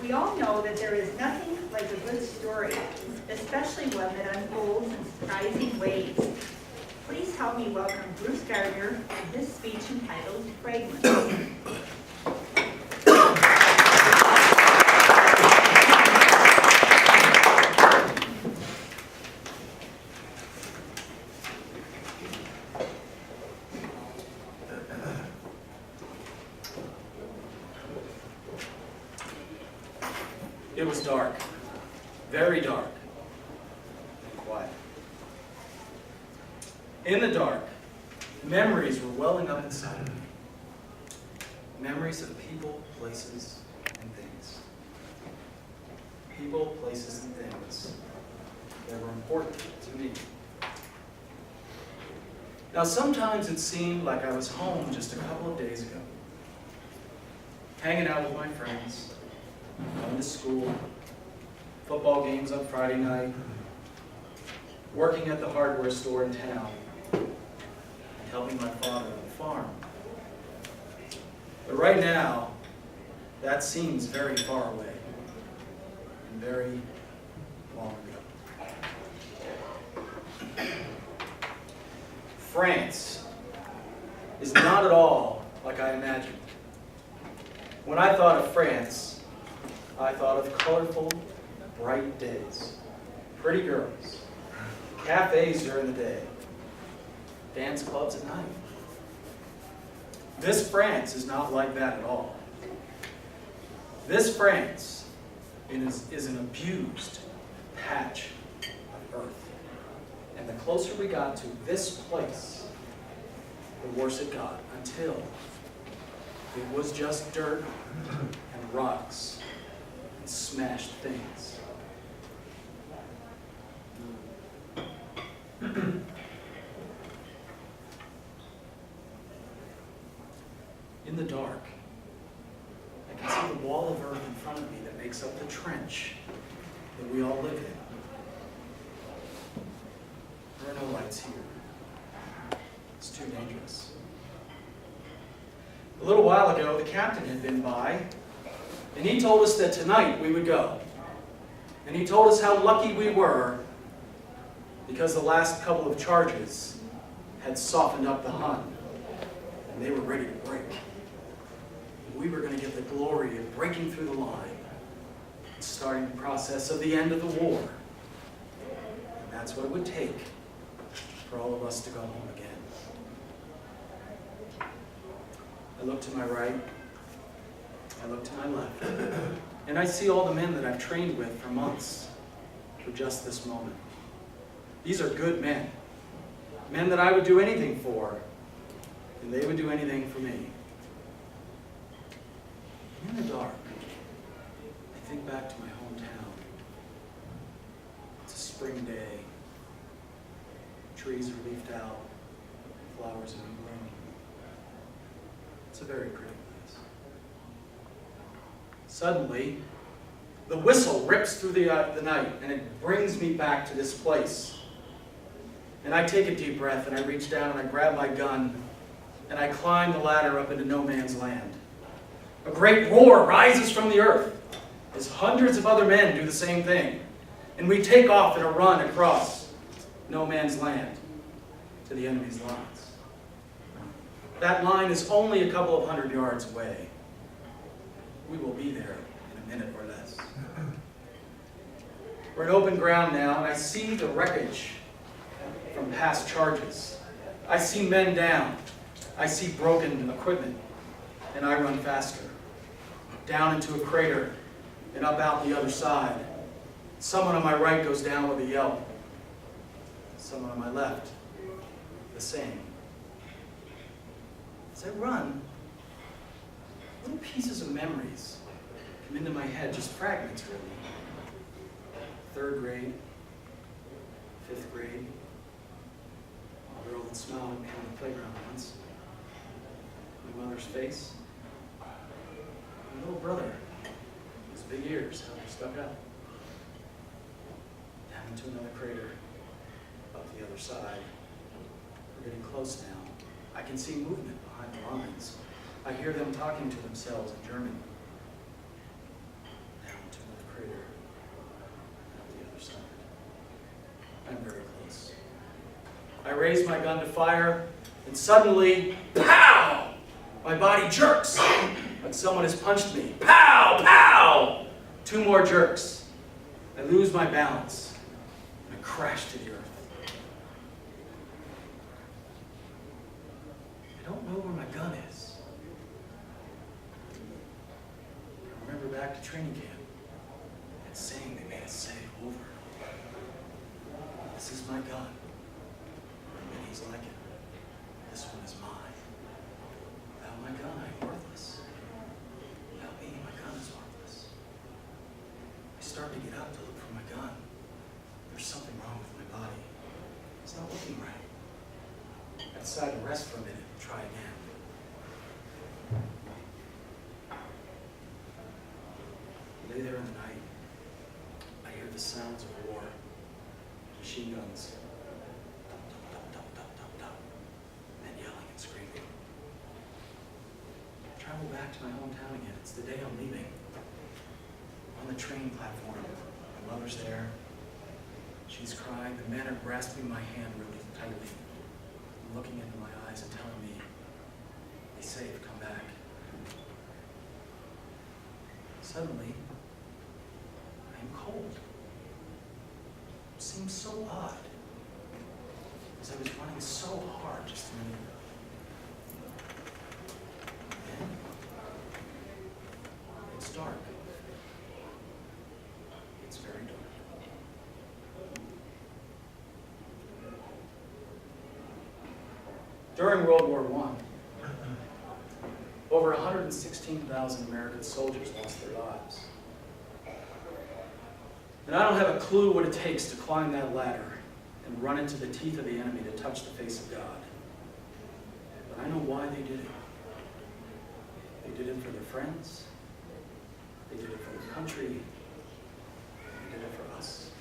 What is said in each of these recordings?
We all know that there is nothing like a good story, especially one that unfolds in surprising ways. Please help me welcome Bruce Gardner to this speech entitled Fragments. It was dark, very dark, and quiet. In the dark, memories were welling up inside of me. Memories of people, places, and things. People, places, and things that were important to me. Now, sometimes it seemed like I was home just a couple of days ago, hanging out with my friends, going to school, football games on Friday night, working at the hardware store in town, and helping my father on the farm. But right now, that seems very far away and very long ago. France is not at all like I imagined. When I thought of France, I thought of colorful, bright days, pretty girls, cafes during the day, dance clubs at night. This France is not like that at all. This France is an abused patch of earth. And the closer we got to this place, the worse it got, until it was just dirt and rocks and smashed things. In the dark, I can see the wall of earth in front of me that makes up the trench that we all live in. There are no lights here. It's too dangerous. A little while ago, the captain had been by, and he told us that tonight we would go. And he told us how lucky we were because the last couple of charges had softened up the Hun, and they were ready to break. We were going to get the glory of breaking through the line and starting the process of the end of the war. And that's what it would take for all of us to go home again. I look to my right, I look to my left, and I see all the men that I've trained with for months for just this moment. These are good men, men that I would do anything for, and they would do anything for me. In the dark, I think back to my hometown. It's a spring day. Trees are leafed out. Flowers are in bloom. It's a very pretty place. Suddenly, the whistle rips through the night, and it brings me back to this place. And I take a deep breath, and I reach down, and I grab my gun, and I climb the ladder up into no man's land. A great roar rises from the earth as hundreds of other men do the same thing. And we take off in a run across no man's land to the enemy's lines. That line is only a couple of 100 yards away. We will be there in a minute or less. We're in open ground now, and I see the wreckage from past charges. I see men down. I see broken equipment, and I run faster. Down into a crater and up out the other side. Someone on my right goes down with a yelp. Someone on my left, the same. As I run, little pieces of memories come into my head, just fragments really. 3rd grade, 5th grade, a girl that smiled at me on the playground once, my mother's face, my little brother, his big ears, how they stuck out. Down into another crater, up the other side. We're getting close now. I can see movement behind the lines. I hear them talking to themselves in German. Now raise my gun to fire, and suddenly, pow! My body jerks, like someone has punched me. Pow! Pow! 2 more jerks. I lose my balance. I crash to the earth. I don't know where my gun is. I remember back to training camp. That saying they made us say over. This is my gun. And he's like it. This one is mine. Without my gun, I'm worthless. Without me, my gun is worthless. I start to get up to look for my gun. There's something wrong with my body. It's not looking right. I decide to rest for a minute and try again. I lay there in the night. I hear the sounds of war. Machine guns. Dum, dum, dum, dum, dum, dum. Men yelling and screaming. I travel back to my hometown again. It's the day I'm leaving. I'm on the train platform. My mother's there. She's crying. The men are grasping my hand really tightly, looking into my eyes and telling me, "Be safe, come back." Suddenly, I am cold. It seems so odd, because I was running so hard just a minute ago. Then, it's dark. It's very dark. During World War I, over 116,000 American soldiers lost their lives. And I don't have a clue what it takes to climb that ladder and run into the teeth of the enemy to touch the face of God. But I know why they did it. They did it for their friends. They did it for their country. They did it for us.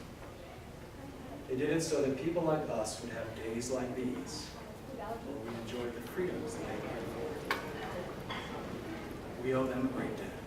They did it so that people like us would have days like these, where we enjoy the freedoms that they cared for. We owe them a great debt.